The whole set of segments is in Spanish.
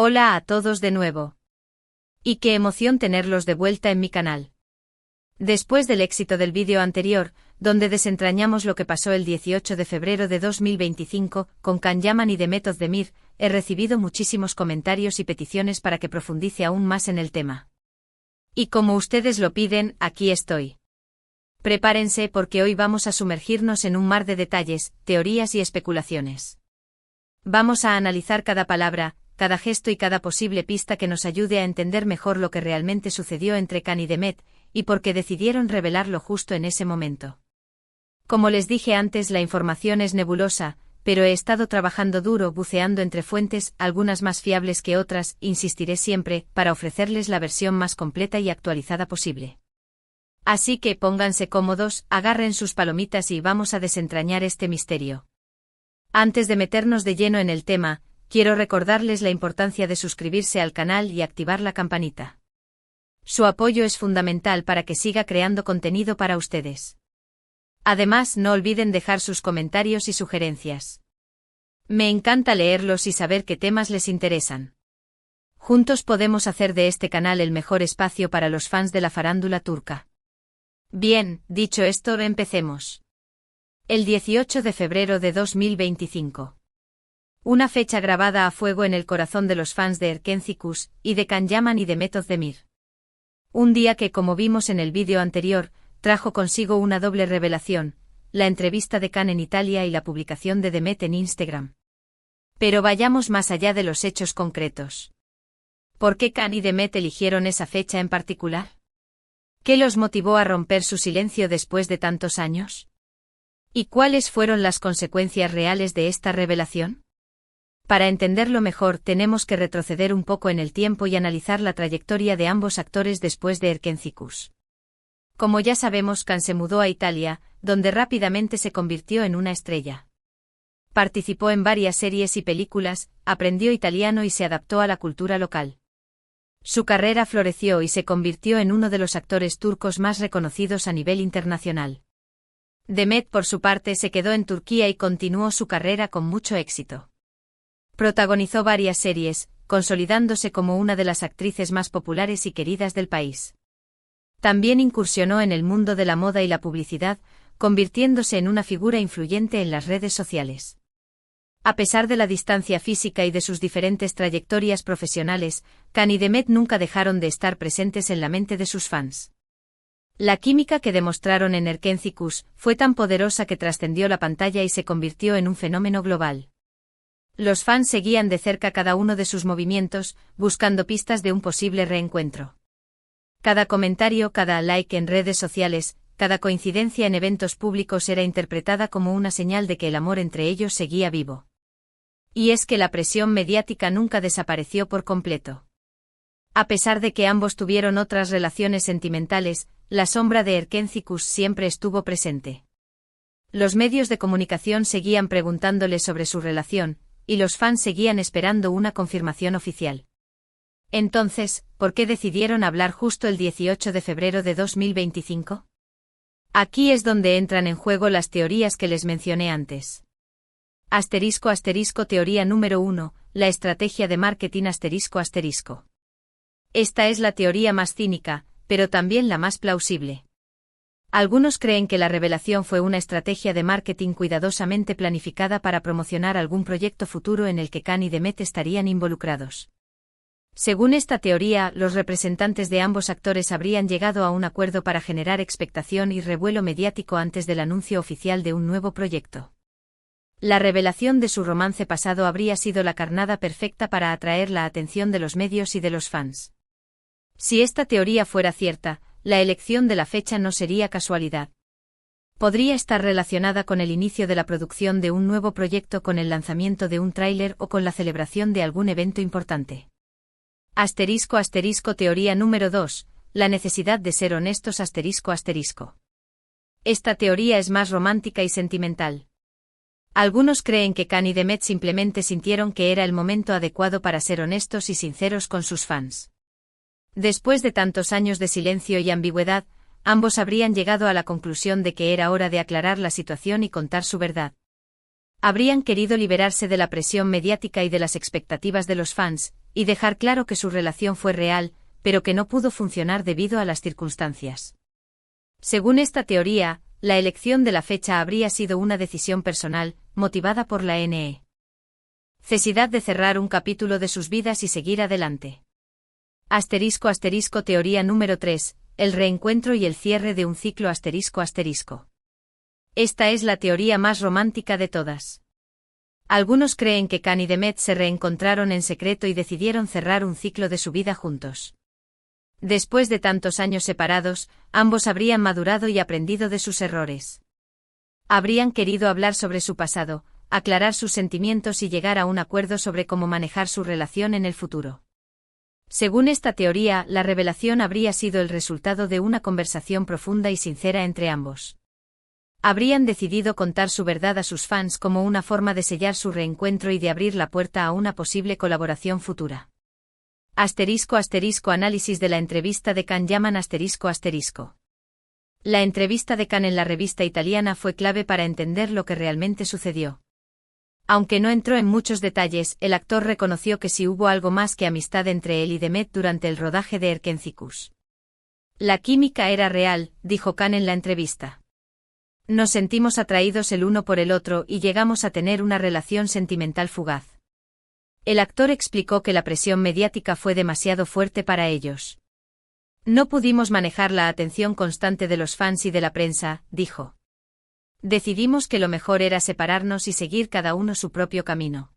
Hola a todos de nuevo. Y qué emoción tenerlos de vuelta en mi canal. Después del éxito del vídeo anterior, donde desentrañamos lo que pasó el 18 de febrero de 2025 con Can Yaman y Demet Özdemir, he recibido muchísimos comentarios y peticiones para que profundice aún más en el tema. Y como ustedes lo piden, aquí estoy. Prepárense porque hoy vamos a sumergirnos en un mar de detalles, teorías y especulaciones. Vamos a analizar cada palabra, cada gesto y cada posible pista que nos ayude a entender mejor lo que realmente sucedió entre Can y Demet, y por qué decidieron revelarlo justo en ese momento. Como les dije antes, la información es nebulosa, pero he estado trabajando duro buceando entre fuentes, algunas más fiables que otras, insistiré siempre, para ofrecerles la versión más completa y actualizada posible. Así que pónganse cómodos, agarren sus palomitas y vamos a desentrañar este misterio. Antes de meternos de lleno en el tema, quiero recordarles la importancia de suscribirse al canal y activar la campanita. Su apoyo es fundamental para que siga creando contenido para ustedes. Además, no olviden dejar sus comentarios y sugerencias. Me encanta leerlos y saber qué temas les interesan. Juntos podemos hacer de este canal el mejor espacio para los fans de la farándula turca. Bien, dicho esto, empecemos. El 18 de febrero de 2025. Una fecha grabada a fuego en el corazón de los fans de Erkenci y de Can Yaman y Demet Özdemir. Un día que, como vimos en el vídeo anterior, trajo consigo una doble revelación, la entrevista de Can en Italia y la publicación de Demet en Instagram. Pero vayamos más allá de los hechos concretos. ¿Por qué Can y Demet eligieron esa fecha en particular? ¿Qué los motivó a romper su silencio después de tantos años? ¿Y cuáles fueron las consecuencias reales de esta revelación? Para entenderlo mejor tenemos que retroceder un poco en el tiempo y analizar la trayectoria de ambos actores después de Erkenci. Como ya sabemos, Can se mudó a Italia, donde rápidamente se convirtió en una estrella. Participó en varias series y películas, aprendió italiano y se adaptó a la cultura local. Su carrera floreció y se convirtió en uno de los actores turcos más reconocidos a nivel internacional. Demet, por su parte, se quedó en Turquía y continuó su carrera con mucho éxito. Protagonizó varias series, consolidándose como una de las actrices más populares y queridas del país. También incursionó en el mundo de la moda y la publicidad, convirtiéndose en una figura influyente en las redes sociales. A pesar de la distancia física y de sus diferentes trayectorias profesionales, Can y Demet nunca dejaron de estar presentes en la mente de sus fans. La química que demostraron en Erkenci fue tan poderosa que trascendió la pantalla y se convirtió en un fenómeno global. Los fans seguían de cerca cada uno de sus movimientos, buscando pistas de un posible reencuentro. Cada comentario, cada like en redes sociales, cada coincidencia en eventos públicos era interpretada como una señal de que el amor entre ellos seguía vivo. Y es que la presión mediática nunca desapareció por completo. A pesar de que ambos tuvieron otras relaciones sentimentales, la sombra de Erkenci siempre estuvo presente. Los medios de comunicación seguían preguntándole sobre su relación, y los fans seguían esperando una confirmación oficial. Entonces, ¿por qué decidieron hablar justo el 18 de febrero de 2025? Aquí es donde entran en juego las teorías que les mencioné antes. *** Teoría número 1, la estrategia de marketing ***. Esta es la teoría más cínica, pero también la más plausible. Algunos creen que la revelación fue una estrategia de marketing cuidadosamente planificada para promocionar algún proyecto futuro en el que Can y Demet estarían involucrados. Según esta teoría, los representantes de ambos actores habrían llegado a un acuerdo para generar expectación y revuelo mediático antes del anuncio oficial de un nuevo proyecto. La revelación de su romance pasado habría sido la carnada perfecta para atraer la atención de los medios y de los fans. Si esta teoría fuera cierta, la elección de la fecha no sería casualidad. Podría estar relacionada con el inicio de la producción de un nuevo proyecto, con el lanzamiento de un tráiler o con la celebración de algún evento importante. *** Teoría número 2, la necesidad de ser honestos ***. Esta teoría es más romántica y sentimental. Algunos creen que Can y Demet simplemente sintieron que era el momento adecuado para ser honestos y sinceros con sus fans. Después de tantos años de silencio y ambigüedad, ambos habrían llegado a la conclusión de que era hora de aclarar la situación y contar su verdad. Habrían querido liberarse de la presión mediática y de las expectativas de los fans, y dejar claro que su relación fue real, pero que no pudo funcionar debido a las circunstancias. Según esta teoría, la elección de la fecha habría sido una decisión personal, motivada por la necesidad de cerrar un capítulo de sus vidas y seguir adelante. *** Teoría número 3, el reencuentro y el cierre de un ciclo ***. Esta es la teoría más romántica de todas. Algunos creen que Khan y Demet se reencontraron en secreto y decidieron cerrar un ciclo de su vida juntos. Después de tantos años separados, ambos habrían madurado y aprendido de sus errores. Habrían querido hablar sobre su pasado, aclarar sus sentimientos y llegar a un acuerdo sobre cómo manejar su relación en el futuro. Según esta teoría, la revelación habría sido el resultado de una conversación profunda y sincera entre ambos. Habrían decidido contar su verdad a sus fans como una forma de sellar su reencuentro y de abrir la puerta a una posible colaboración futura. Análisis de la entrevista de Khan. La entrevista de Khan en la revista italiana fue clave para entender lo que realmente sucedió. Aunque no entró en muchos detalles, el actor reconoció que sí hubo algo más que amistad entre él y Demet durante el rodaje de Erkencicus. La química era real, dijo Khan en la entrevista. Nos sentimos atraídos el uno por el otro y llegamos a tener una relación sentimental fugaz. El actor explicó que la presión mediática fue demasiado fuerte para ellos. No pudimos manejar la atención constante de los fans y de la prensa, dijo. Decidimos que lo mejor era separarnos y seguir cada uno su propio camino.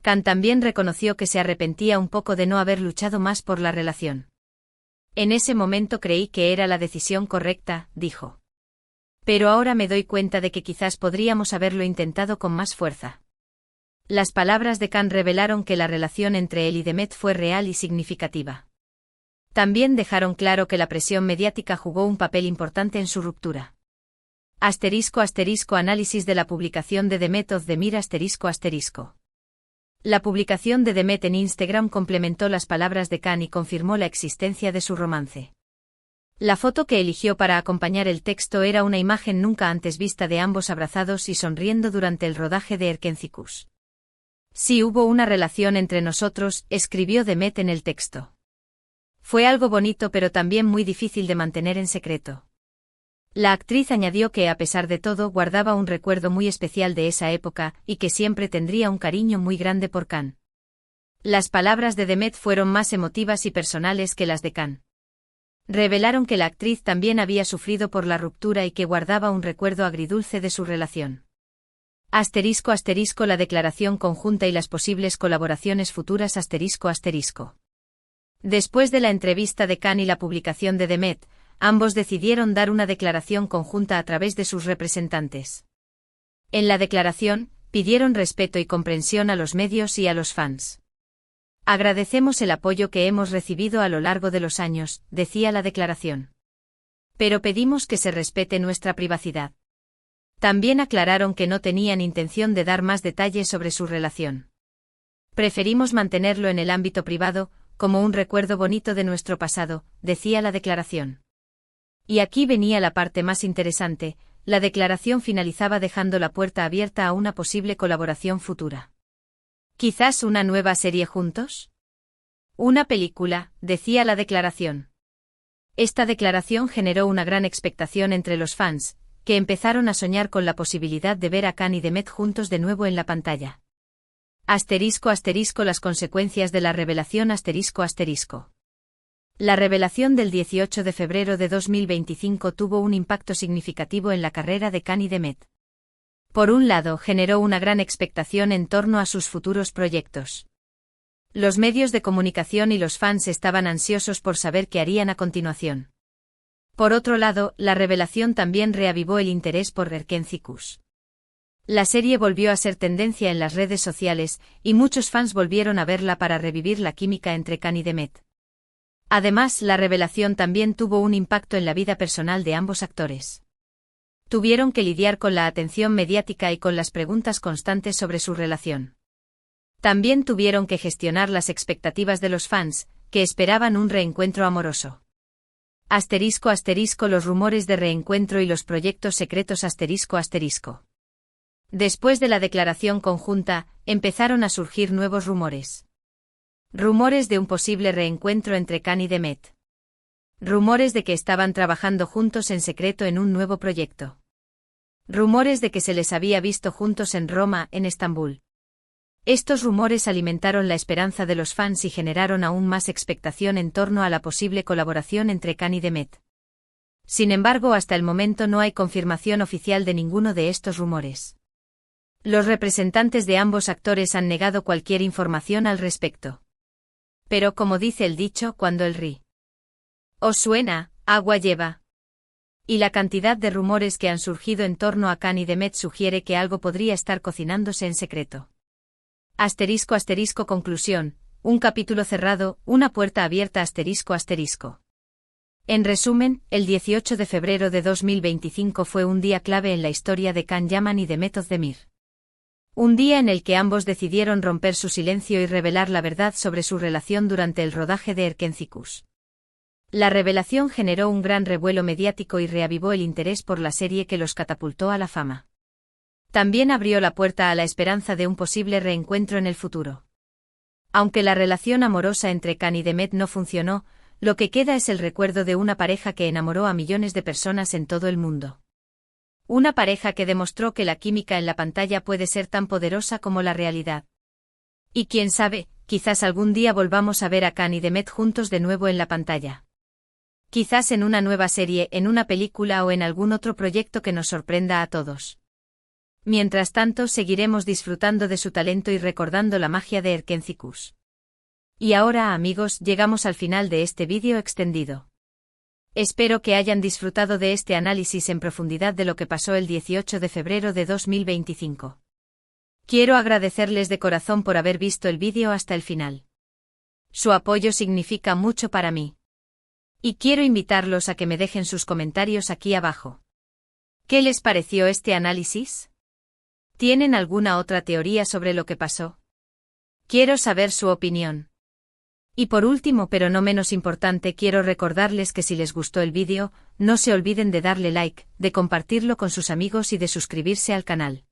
Khan también reconoció que se arrepentía un poco de no haber luchado más por la relación. En ese momento creí que era la decisión correcta, dijo. Pero ahora me doy cuenta de que quizás podríamos haberlo intentado con más fuerza. Las palabras de Khan revelaron que la relación entre él y Demet fue real y significativa. También dejaron claro que la presión mediática jugó un papel importante en su ruptura. Análisis de la publicación de Demet Özdemir ***. La publicación de Demet en Instagram complementó las palabras de Khan y confirmó la existencia de su romance. La foto que eligió para acompañar el texto era una imagen nunca antes vista de ambos abrazados y sonriendo durante el rodaje de Erkencicus. Sí hubo una relación entre nosotros, escribió Demet en el texto. Fue algo bonito pero también muy difícil de mantener en secreto. La actriz añadió que a pesar de todo guardaba un recuerdo muy especial de esa época y que siempre tendría un cariño muy grande por Khan. Las palabras de Demet fueron más emotivas y personales que las de Khan. Revelaron que la actriz también había sufrido por la ruptura y que guardaba un recuerdo agridulce de su relación. La declaración conjunta y las posibles colaboraciones futuras ***. Después de la entrevista de Khan y la publicación de Demet, ambos decidieron dar una declaración conjunta a través de sus representantes. En la declaración, pidieron respeto y comprensión a los medios y a los fans. Agradecemos el apoyo que hemos recibido a lo largo de los años, decía la declaración. Pero pedimos que se respete nuestra privacidad. También aclararon que no tenían intención de dar más detalles sobre su relación. Preferimos mantenerlo en el ámbito privado, como un recuerdo bonito de nuestro pasado, decía la declaración. Y aquí venía la parte más interesante, la declaración finalizaba dejando la puerta abierta a una posible colaboración futura. ¿Quizás una nueva serie juntos? Una película, decía la declaración. Esta declaración generó una gran expectación entre los fans, que empezaron a soñar con la posibilidad de ver a Khan y Demet juntos de nuevo en la pantalla. Las consecuencias de la revelación ***. La revelación del 18 de febrero de 2025 tuvo un impacto significativo en la carrera de Khan y Demet. Por un lado, generó una gran expectación en torno a sus futuros proyectos. Los medios de comunicación y los fans estaban ansiosos por saber qué harían a continuación. Por otro lado, la revelación también reavivó el interés por Erkencicus. La serie volvió a ser tendencia en las redes sociales, y muchos fans volvieron a verla para revivir la química entre Khan y Demet. Además, la revelación también tuvo un impacto en la vida personal de ambos actores. Tuvieron que lidiar con la atención mediática y con las preguntas constantes sobre su relación. También tuvieron que gestionar las expectativas de los fans, que esperaban un reencuentro amoroso. Los rumores de reencuentro y los proyectos secretos ***. Después de la declaración conjunta, empezaron a surgir nuevos rumores. Rumores de un posible reencuentro entre Khan y Demet. Rumores de que estaban trabajando juntos en secreto en un nuevo proyecto. Rumores de que se les había visto juntos en Roma, en Estambul. Estos rumores alimentaron la esperanza de los fans y generaron aún más expectación en torno a la posible colaboración entre Khan y Demet. Sin embargo, hasta el momento no hay confirmación oficial de ninguno de estos rumores. Los representantes de ambos actores han negado cualquier información al respecto. Pero como dice el dicho, cuando el río os suena, agua lleva. Y la cantidad de rumores que han surgido en torno a Khan y Demet sugiere que algo podría estar cocinándose en secreto. *** Conclusión, un capítulo cerrado, una puerta abierta ***. En resumen, el 18 de febrero de 2025 fue un día clave en la historia de Can Yaman y Demet Özdemir. Un día en el que ambos decidieron romper su silencio y revelar la verdad sobre su relación durante el rodaje de Erkencikus. La revelación generó un gran revuelo mediático y reavivó el interés por la serie que los catapultó a la fama. También abrió la puerta a la esperanza de un posible reencuentro en el futuro. Aunque la relación amorosa entre Khan y Demet no funcionó, lo que queda es el recuerdo de una pareja que enamoró a millones de personas en todo el mundo. Una pareja que demostró que la química en la pantalla puede ser tan poderosa como la realidad. Y quién sabe, quizás algún día volvamos a ver a Khan y Demet juntos de nuevo en la pantalla. Quizás en una nueva serie, en una película o en algún otro proyecto que nos sorprenda a todos. Mientras tanto, seguiremos disfrutando de su talento y recordando la magia de Erkencikus. Y ahora, amigos, llegamos al final de este vídeo extendido. Espero que hayan disfrutado de este análisis en profundidad de lo que pasó el 18 de febrero de 2025. Quiero agradecerles de corazón por haber visto el vídeo hasta el final. Su apoyo significa mucho para mí. Y quiero invitarlos a que me dejen sus comentarios aquí abajo. ¿Qué les pareció este análisis? ¿Tienen alguna otra teoría sobre lo que pasó? Quiero saber su opinión. Y por último, pero no menos importante, quiero recordarles que si les gustó el vídeo, no se olviden de darle like, de compartirlo con sus amigos y de suscribirse al canal.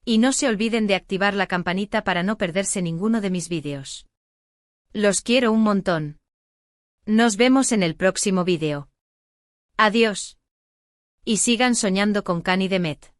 Y no se olviden de activar la campanita para no perderse ninguno de mis vídeos. Los quiero un montón. Nos vemos en el próximo vídeo. Adiós. Y sigan soñando con Khan y Demet.